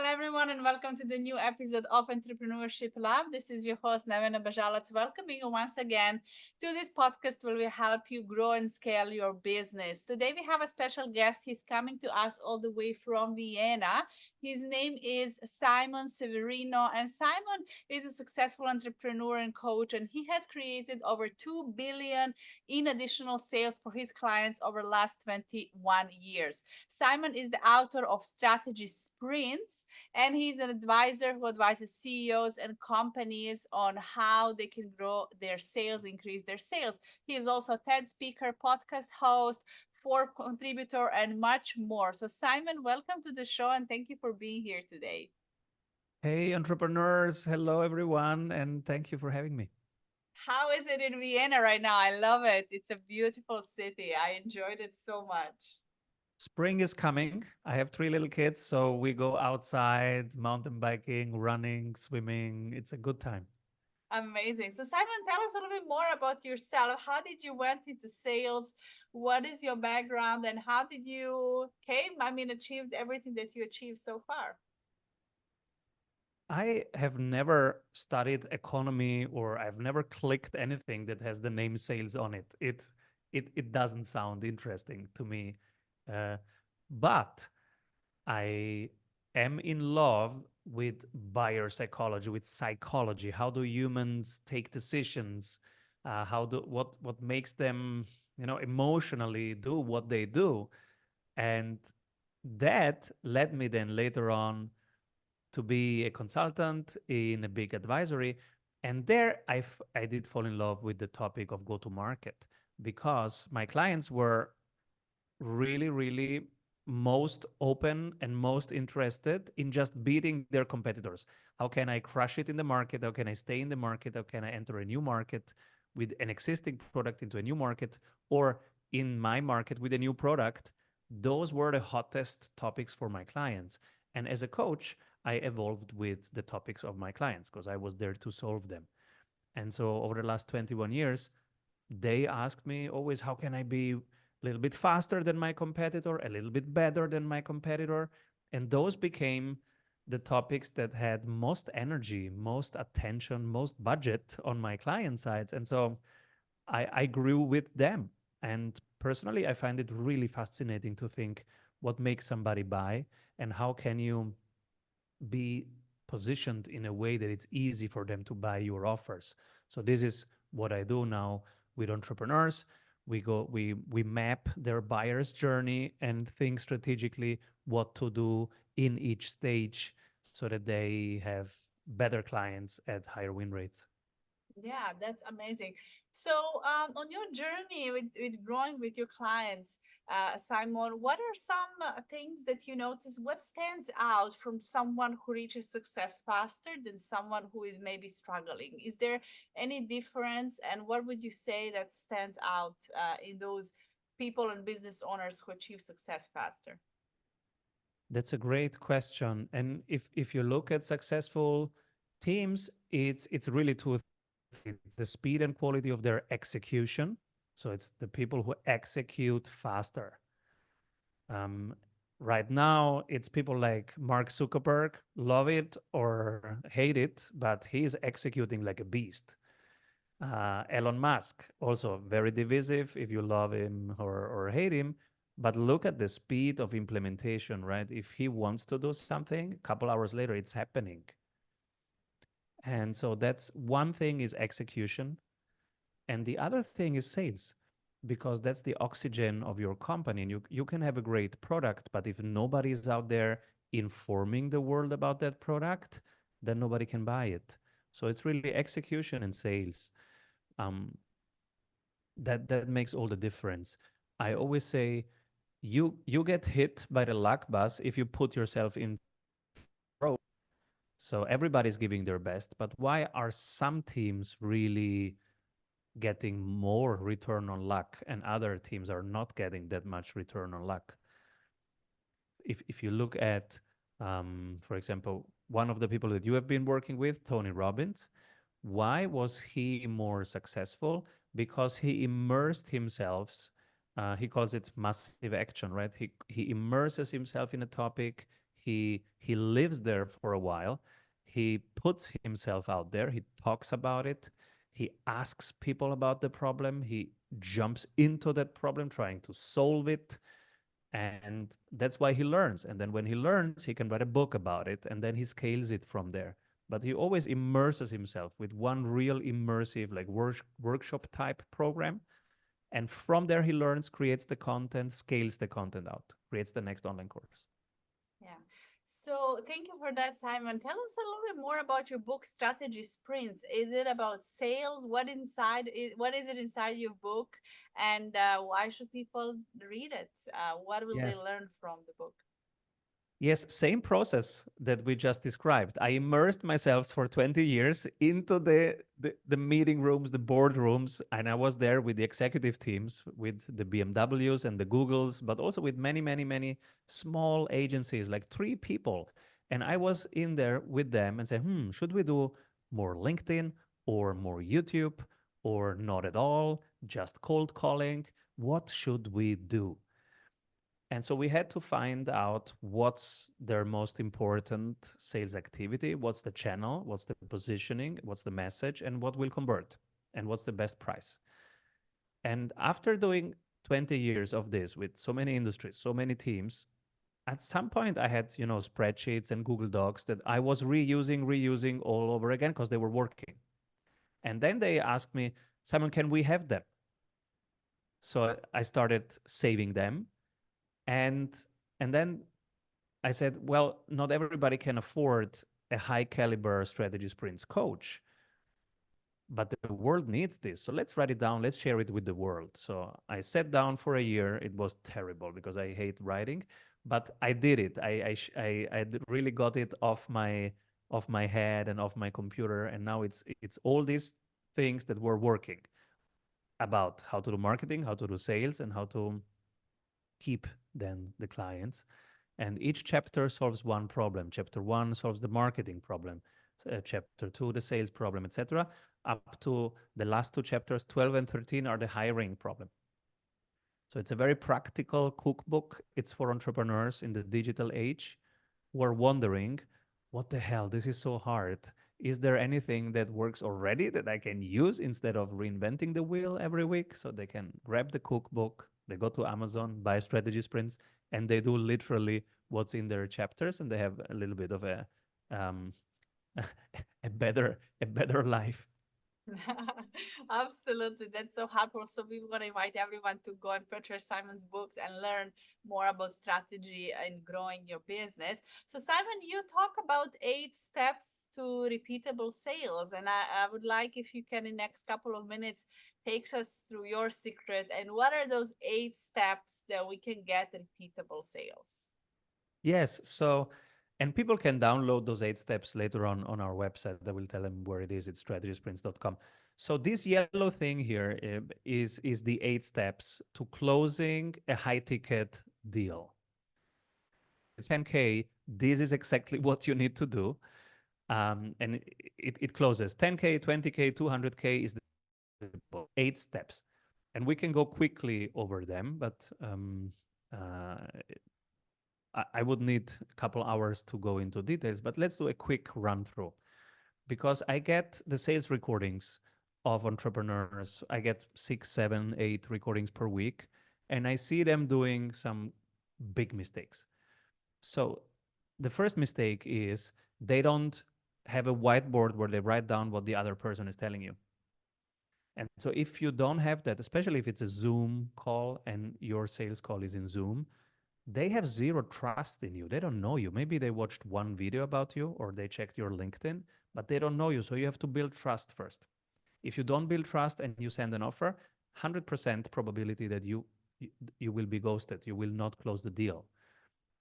Hello, everyone, and welcome to the new episode of Entrepreneurship Lab. This is your host, Nevena Bajalac, welcoming you once again to this podcast where we help you grow and scale your business. Today, we have a special guest. He's coming to us all the way from Vienna. His name is Simon Severino, and Simon is a successful entrepreneur and coach, and he has created over 2 billion in additional sales for his clients over the last 21 years. Simon is the author of Strategy Sprints, and he's an advisor who advises CEOs and companies on how they can grow their sales, increase their sales. He is also a TED speaker, podcast host, Forbes contributor, and much more. So, Simon, welcome to the show and thank you for being here today. Hey, entrepreneurs. Hello, everyone. And thank you for having me. How is it in Vienna right now? I love it. It's a beautiful city. I enjoyed it so much. Spring is coming. I have three little kids, so we go outside, mountain biking, running, swimming. It's a good time. Amazing. So Simon, tell us a little bit more about yourself. How did you went into sales? What is your background and how did you achieved everything that you achieved so far? I have never studied economy or I've never clicked anything that has the name sales on it. It doesn't sound interesting to me. Uh, but I am in love with buyer psychology, with psychology. How do humans take decisions? How do what makes them, emotionally do what they do? And that led me then later on to be a consultant in a big advisory. And there I did fall in love with the topic of go to market because my clients were really most open and most interested in just beating their competitors. How can I crush it in the market? How can I stay in the market? How can I enter a new market with an existing product into a new market or in my market with a new product? Those were the hottest topics for my clients. And as a coach, I evolved with the topics of my clients because I was there to solve them. And so over the last 21 years, they asked me always, how can I be a little bit faster than my competitor, a little bit better than my competitor? And those became the topics that had most energy, most attention, most budget on my client sides. And so I grew with them. And personally, I find it really fascinating to think what makes somebody buy and how can you be positioned in a way that it's easy for them to buy your offers. So this is what I do now with entrepreneurs. We map their buyer's journey and think strategically what to do in each stage so that they have better clients at higher win rates. Yeah, that's amazing. So, on your journey with growing with your clients, Simon, what are some things that you notice? What stands out from someone who reaches success faster than someone who is maybe struggling? Is there any difference? And what would you say that stands out in those people and business owners who achieve success faster? That's a great question. And if you look at successful teams, it's really two things. It's the speed and quality of their execution. So it's the people who execute faster. Um, right now, it's people like Mark Zuckerberg, love it or hate it, but he's executing like a beast. Elon Musk, also very divisive if you love him or hate him. But look at the speed of implementation, right? If he wants to do something, a couple hours later, it's happening. And so that's one thing is execution. And the other thing is sales, because that's the oxygen of your company. And you can have a great product, but if nobody is out there informing the world about that product, then nobody can buy it. So it's really execution and sales. Um, that makes all the difference. I always say you get hit by the luck bus if you put yourself in row. So everybody's giving their best, but why are some teams really getting more return on luck and other teams are not getting that much return on luck? If you look at, for example, one of the people that you have been working with, Tony Robbins, why was he more successful? Because he immersed himself. He calls it massive action, right? He immerses himself in a topic. He lives there for a while. He puts himself out there. He talks about it. He asks people about the problem. He jumps into that problem, trying to solve it. And that's why he learns. And then when he learns, he can write a book about it, and then he scales it from there. But he always immerses himself with one real immersive, like workshop type program. And from there, he learns, creates the content, scales the content out, creates the next online course. Yeah. So thank you for that, Simon. Tell us a little bit more about your book, Strategy Sprints. Is it about sales? What is it inside your book? And why should people read it? What will they Yes. learn from the book? Yes, same process that we just described. I immersed myself for 20 years into the meeting rooms, the boardrooms, and I was there with the executive teams, with the BMWs and the Googles, but also with many, many, many small agencies, like 3 people. And I was in there with them and say, should we do more LinkedIn or more YouTube or not at all, just cold calling? What should we do? And so we had to find out what's their most important sales activity, what's the channel, what's the positioning, what's the message, and what will convert, and what's the best price. And after doing 20 years of this with so many industries, so many teams, at some point I had, spreadsheets and Google Docs that I was reusing all over again because they were working. And then they asked me, Simon, can we have them? So I started saving them. And and then I said, well, not everybody can afford a high caliber strategy sprints coach, but the world needs this. So let's write it down. Let's share it with the world. So I sat down for a year. It was terrible because I hate writing, but I did it. Really got it off my head and off my computer. And now it's all these things that were working about how to do marketing, how to do sales, and how to keep then the clients. And each chapter solves one problem. Chapter 1 solves the marketing problem. Chapter 2, the sales problem, etc. Up to the last 2 chapters, 12 and 13, are the hiring problem. So it's a very practical cookbook. It's for entrepreneurs in the digital age who are wondering, what the hell, this is so hard. Is there anything that works already that I can use instead of reinventing the wheel every week? So they can grab the cookbook, they go to Amazon, buy strategy sprints, and they do literally what's in their chapters, and they have a little bit of um, a better life. Absolutely. That's so helpful. So we want to invite everyone to go and purchase Simon's books and learn more about strategy and growing your business. So Simon, you talk about 8 steps to repeatable sales. And I would like if you can in next couple of minutes take us through your secret and what are those 8 steps that we can get repeatable sales? Yes. So, and people can download those 8 steps later on our website. I will tell them where it is. It's strategysprints.com. So this yellow thing here is the 8 steps to closing a high ticket deal. It's 10K. This is exactly what you need to do. And it closes 10K, 20K, 200K is the 8 steps. And we can go quickly over them, but uh, I would need a couple hours to go into details, but let's do a quick run through because I get the sales recordings of entrepreneurs. I get 6, 7, 8 recordings per week, and I see them doing some big mistakes. So the first mistake is they don't have a whiteboard where they write down what the other person is telling you. And so if you don't have that, especially if it's a Zoom call and your sales call is in Zoom, they have zero trust in you. They don't know you. Maybe they watched one video about you or they checked your LinkedIn, but they don't know you. So you have to build trust first. If you don't build trust and you send an offer, 100% probability that you will be ghosted. You will not close the deal.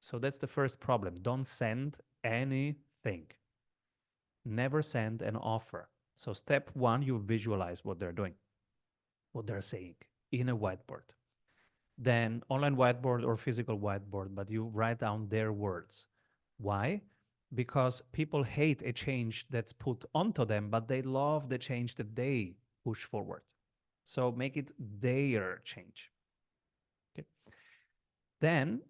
So that's the first problem. Don't send anything. Never send an offer. So step 1, you visualize what they're doing, what they're saying in a whiteboard. Then online whiteboard or physical whiteboard, but you write down their words. Why? Because people hate a change that's put onto them, but they love the change that they push forward. So make it their change. Okay. Then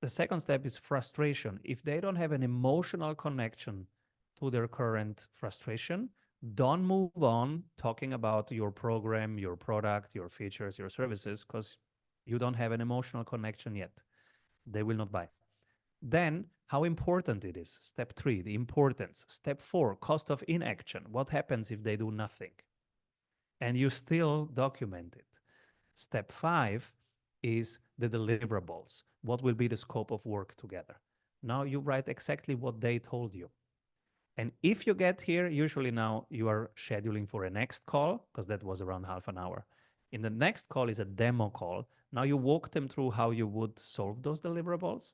The second step is frustration. If they don't have an emotional connection to their current frustration, don't move on talking about your program, your product, your features, your services, because you don't have an emotional connection yet. They will not buy. Then, how important it is. Step 3, the importance. Step 4, cost of inaction. What happens if they do nothing? And you still document it. Step 5 is the deliverables. What will be the scope of work together? Now you write exactly what they told you. And if you get here, usually now you are scheduling for a next call, because that was around half an hour. In the next call is a demo call. Now you walk them through how you would solve those deliverables.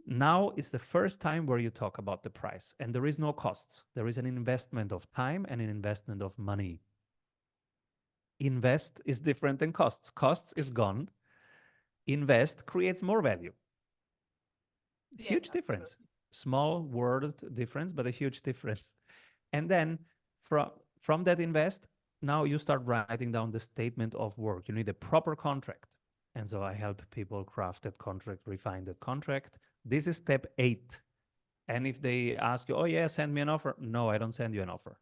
Now it's the first time where you talk about the price, and there is no costs. There is an investment of time and an investment of money. Invest is different than costs. Costs is gone. Invest creates more value. Yes, Huge difference. absolutely. Small word difference, but a huge difference. And then from that invest, now you start writing down the statement of work. You need a proper contract. And so I help people craft that contract, refine that contract. This is step 8. And if they ask you, oh, yeah, send me an offer. No, I don't send you an offer.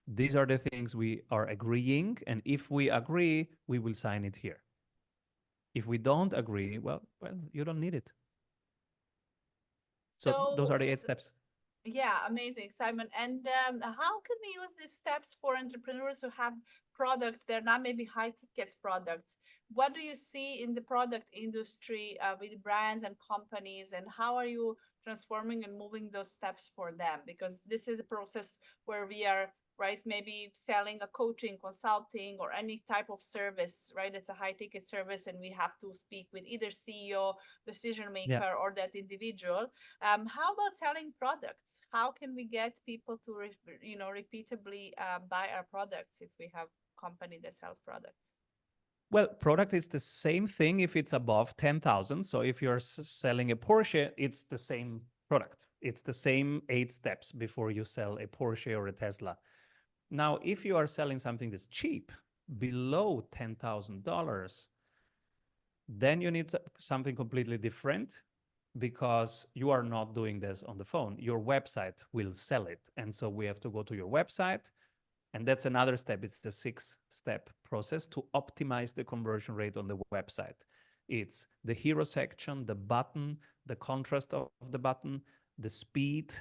These are the things we are agreeing. And if we agree, we will sign it here. If we don't agree, well, you don't need it. So those So are the 8 steps. yeah, amazing, Simon. And how can we use these steps for entrepreneurs who have products? They're not maybe high tickets products. What do you see in the product industry with brands and companies, and how are you transforming and moving those steps for them? Because this is a process where we are, right, maybe selling a coaching, consulting, or any type of service, right? It's a high ticket service, and we have to speak with either CEO, decision Yeah. maker, or that individual. How about selling products? How can we get people to, repeatably buy our products if we have company that sells products? Well, product is the same thing if it's above 10,000. So if you're selling a Porsche, it's the same product. It's the same 8 steps before you sell a Porsche or a Tesla. Now, if you are selling something that's cheap, below $10,000, then you need something completely different because you are not doing this on the phone. Your website will sell it. And so we have to go to your website. And that's another step. It's the 6-step process to optimize the conversion rate on the website. It's the hero section, the button, the contrast of the button, the speed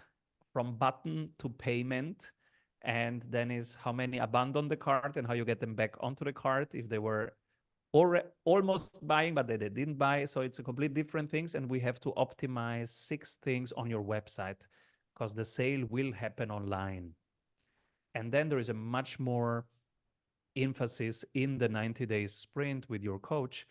from button to payment, and then is how many abandon the cart and how you get them back onto the cart if they were almost buying, but they didn't buy. So it's a complete different things. And we have to optimize 6 things on your website because the sale will happen online. And then there is a much more emphasis in the 90 days sprint with your coach.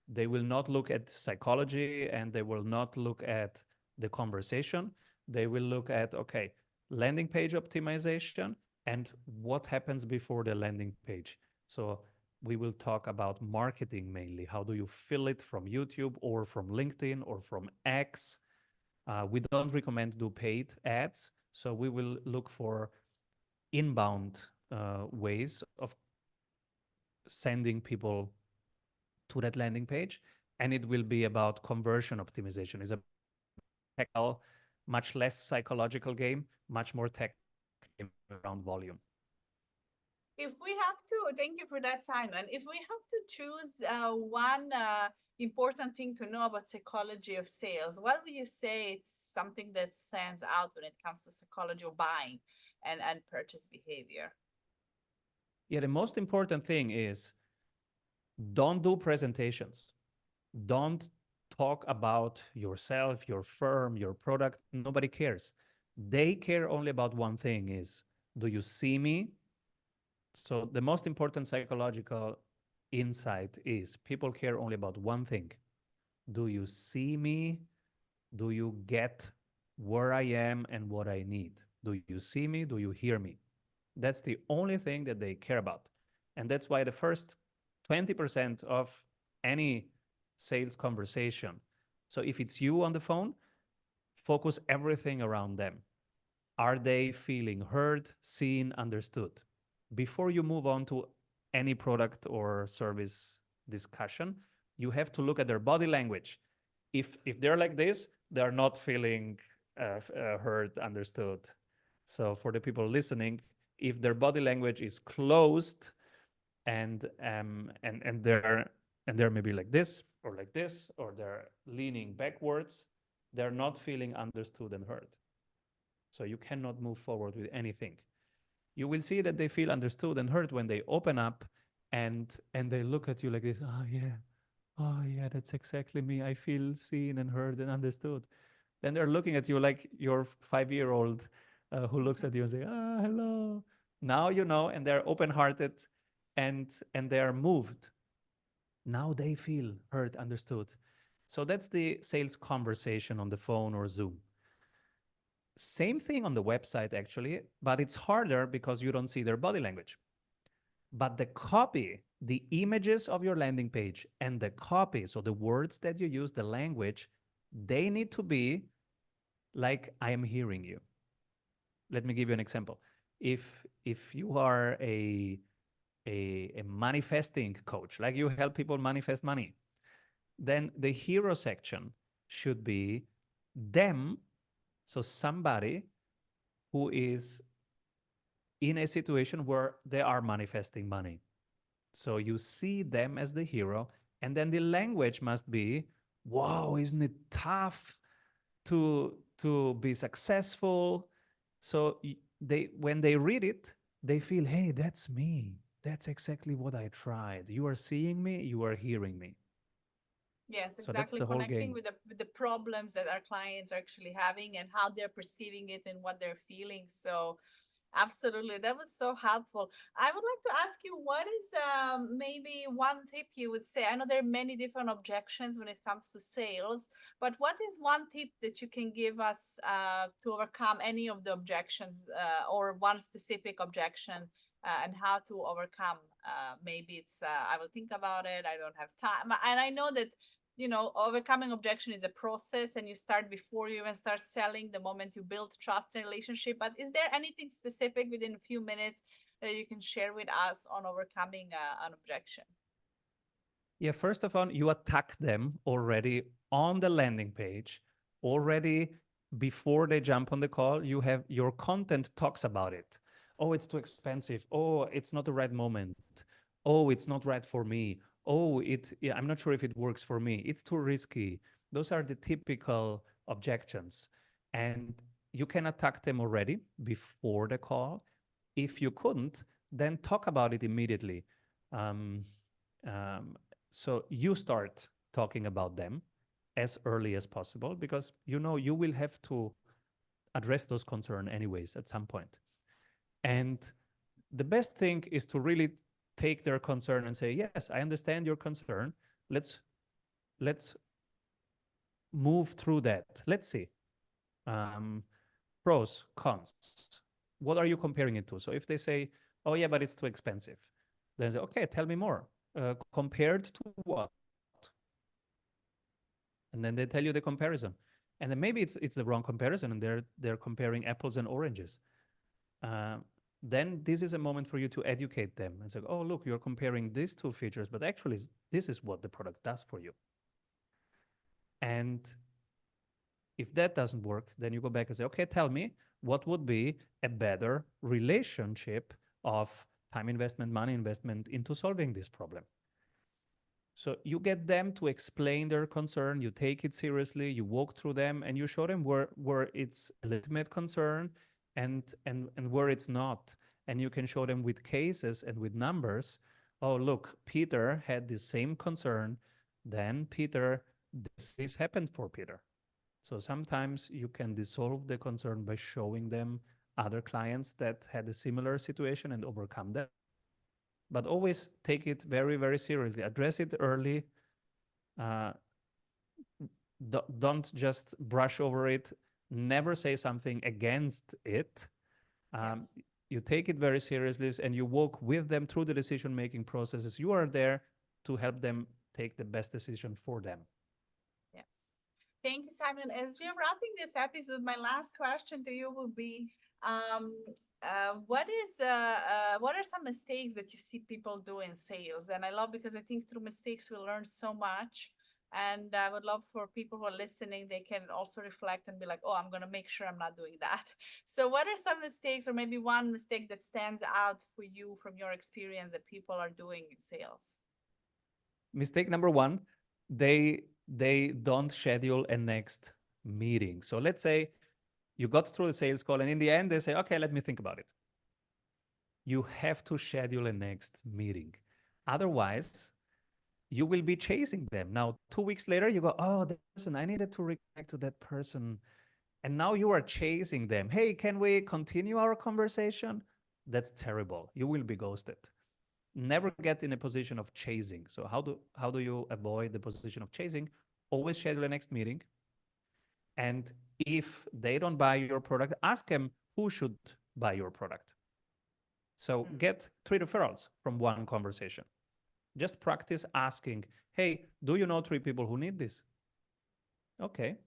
They will not look at psychology and they will not look at the conversation. They will look at, okay, landing page optimization and what happens before the landing page. So we will talk about marketing mainly. How do you fill it from YouTube or from LinkedIn or from X? We don't recommend do paid ads. So we will look for inbound ways of sending people to that landing page. And it will be about conversion optimization. It's a technical, much less psychological game, much more technical game around volume. If we have to, thank you for that, Simon. If we have to choose one important thing to know about psychology of sales, what would you say it's something that stands out when it comes to psychology of buying and purchase behavior? Yeah, the most important thing is don't do presentations. Don't talk about yourself, your firm, your product. Nobody cares. They care only about one thing is, do you see me? So the most important psychological insight is people care only about one thing. Do you see me? Do you get where I am and what I need? Do you see me? Do you hear me? That's the only thing that they care about. And that's why the first 20% of any sales conversation. So if it's you on the phone, focus everything around them. Are they feeling heard, seen, understood? Before you move on to any product or service discussion, you have to look at their body language. If they're like this, they're not feeling heard, understood. So for the people listening, if their body language is closed and they're maybe like this, or they're leaning backwards, they're not feeling understood and heard. So you cannot move forward with anything. You will see that they feel understood and heard when they open up and they look at you like this. Oh yeah, that's exactly me. I feel seen and heard and understood. Then they're looking at you like your 5-year-old who looks at you and say, "Ah, hello." Now you know, and they're open-hearted, and they're moved. Now they feel heard, understood. So that's the sales conversation on the phone or Zoom. Same thing on the website, actually, but it's harder because you don't see their body language. But the copy, the images of your landing page and the copy, so the words that you use, the language, they need to be like, I am hearing you. Let me give you an example. If you are a manifesting coach, like you help people manifest money, then the hero section should be them, so somebody who is in a situation where they are manifesting money. So you see them as the hero, and then the language must be, wow, isn't it tough to be successful? So they when they read it, they feel, hey, that's me. That's exactly what I tried. You are seeing me, you are hearing me. Yes, So that's exactly. the whole Connecting game. with the problems that our clients are actually having and how they're perceiving it and what they're feeling. So, absolutely, that was so helpful. I would like to ask you, what is maybe one tip you would say? I know there are many different objections when it comes to sales, but what is one tip that you can give us to overcome any of the objections or one specific objection? And how to overcome maybe it's I will think about it, I don't have time, and I know that overcoming objection is a process and you start before you even start selling, the moment you build trust and relationship. But is there anything specific within a few minutes that you can share with us on overcoming an objection? Yeah, first of all, you attack them already on the landing page, already before they jump on the call. You have your content talks about it. Oh, it's too expensive. Oh, it's not the right moment. Oh, it's not right for me. Oh, yeah, I'm not sure if it works for me. It's too risky. Those are the typical objections. And you can attack them already before the call. If you couldn't, then talk about it immediately. Um, um, so you start talking about them as early as possible because you know you will have to address those concerns anyways at some point. And Yes. the best thing is to really take their concern and say, yes, I understand your concern. Let's let's move through that. Let's see, um, pros, cons, what are you comparing it to? So if they say, oh yeah, but it's too expensive, then say, okay, tell me more. Compared to what? And then they tell you the comparison, and then maybe it's the wrong comparison, and they're comparing apples and oranges. uh, then this is a moment for you to educate them and say, oh look, you're comparing these two features, but actually this is what the product does for you. And if that doesn't work, then you go back and say, okay, tell me what would be a better relationship of time investment, money investment into solving this problem. So you get them to explain their concern, you take it seriously, you walk through them, and you show them where it's a legitimate concern and where it's not. And you can show them with cases and with numbers. Oh, look, Peter had the same concern. Then Peter, this happened for Peter. So sometimes you can dissolve the concern by showing them other clients that had a similar situation and overcome that. But always take it very, very seriously. Address it early. Uh, don't just brush over it. Never say something against it. Um, Yes. you take it very seriously and you walk with them through the decision making processes. You are there to help them take the best decision for them. Yes. Thank you, Simon. As we're wrapping this episode, my last question to you will be um, what are some mistakes that you see people do in sales? And I love because I think through mistakes we learn so much. And I would love for people who are listening, they can also reflect and be like, oh, I'm going to make sure I'm not doing that. So, what are some mistakes, or maybe one mistake that stands out for you from your experience that people are doing in sales? Mistake number one, they don't schedule a next meeting. So let's say you got through the sales call and in the end they say, okay, let me think about it. You have to schedule a next meeting. Otherwise, you will be chasing them. Now, 2 weeks later, you go, oh, that person, I needed to reconnect to that person. And now you are chasing them. Hey, can we continue our conversation? That's terrible. You will be ghosted. Never get in a position of chasing. So how do you avoid the position of chasing? Always schedule a next meeting. And if they don't buy your product, ask them who should buy your product. So Mm. get 3 referrals from one conversation. Just practice asking, hey, do you know 3 people who need this? Okay,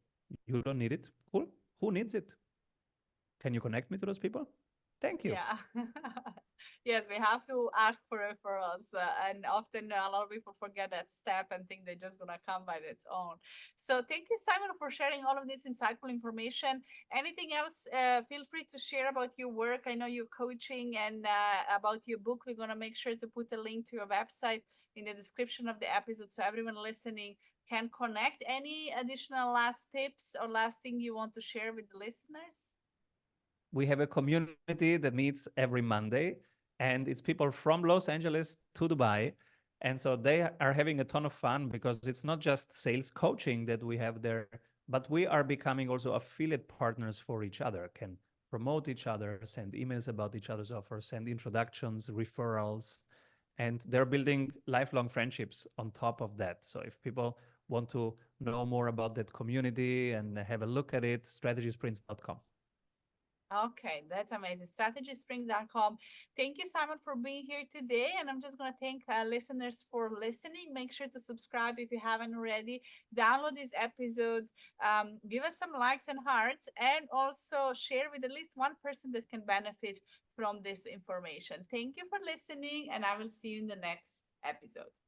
you don't need it. Cool. Who needs it? Can you connect me to those people? Thank you. Yeah. Yes, we have to ask for referrals. And often a lot of people forget that step and think they're just going to come by its own. So thank you, Simon, for sharing all of this insightful information. Anything else? Feel free to share about your work. I know you're coaching and about your book. We're going to make sure to put a link to your website in the description of the episode so everyone listening can connect. Any additional last tips or last thing you want to share with the listeners? We have a community that meets every Monday, and it's people from Los Angeles to Dubai. And so they are having a ton of fun because it's not just sales coaching that we have there, but we are becoming also affiliate partners for each other, can promote each other, send emails about each other's offers, send introductions, referrals, and they're building lifelong friendships on top of that. So if people want to know more about that community and have a look at it, strategysprints.com. Okay, that's amazing. Strategyspring.com. Thank you, Simon, for being here today. And I'm just going to thank listeners for listening. Make sure to subscribe if you haven't already. Download this episode. Give us some likes and hearts, and also share with at least one person that can benefit from this information. Thank you for listening, and I will see you in the next episode.